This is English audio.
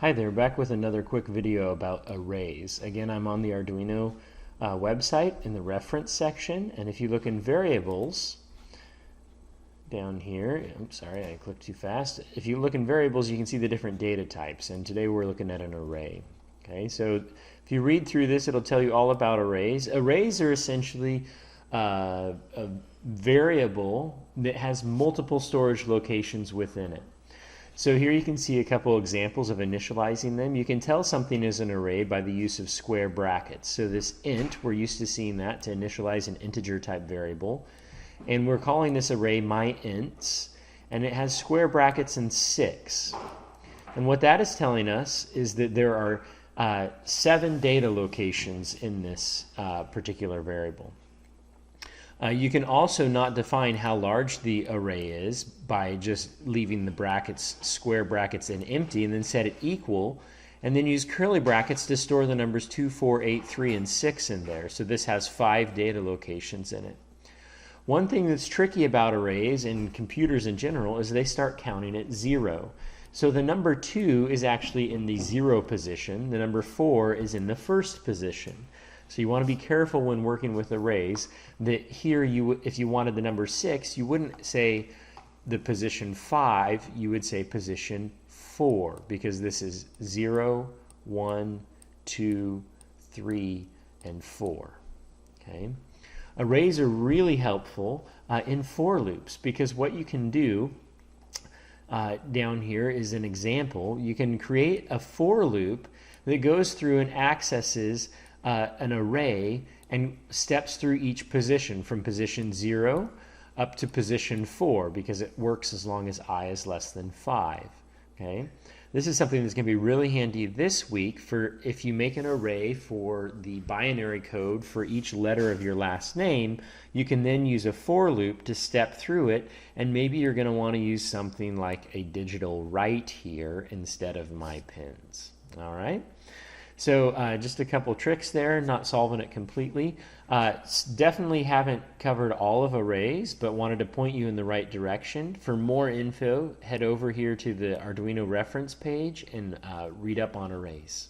Hi there, back with another quick video about arrays. Again, I'm on the Arduino website in the reference section, and if you look in variables down here, I'm sorry, I clicked too fast. If you look in variables, you can see the different data types, and today we're looking at an array. Okay, so if you read through this, it'll tell you all about arrays. Arrays are essentially a variable that has multiple storage locations within it. So here you can see a couple examples of initializing them. You can tell something is an array by the use of square brackets. So this int, we're used to seeing that to initialize an integer type variable. And we're calling this array myInts, and it has square brackets and 6. And what that is telling us is that there are 7 data locations in this particular variable. You can also not define how large the array is by just leaving the brackets, square brackets, and empty, and then set it equal, and then use curly brackets to store the numbers 2, 4, 8, 3, and 6 in there. So this has 5 data locations in it. One thing that's tricky about arrays and computers in general is they start counting at 0. So the number 2 is actually in the 0 position. The number 4 is in the first position. So you want to be careful when working with arrays that here, if you wanted the number 6, you wouldn't say the position 5, you would say position 4, because this is 0, 1, 2, 3, and 4. Okay? Arrays are really helpful in for loops, because what you can do down here is an example. You can create a for loop that goes through and accesses an array and steps through each position from position 0 up to position 4, because it works as long as I is less than 5. Okay? This is something that's going to be really handy this week for if you make an array for the binary code for each letter of your last name. You can then use a for loop to step through it, and maybe you're going to want to use something like a digital write here instead of MyPens. All right? So just a couple tricks there, not solving it completely. Definitely haven't covered all of arrays, but wanted to point you in the right direction. For more info, head over here to the Arduino reference page and read up on arrays.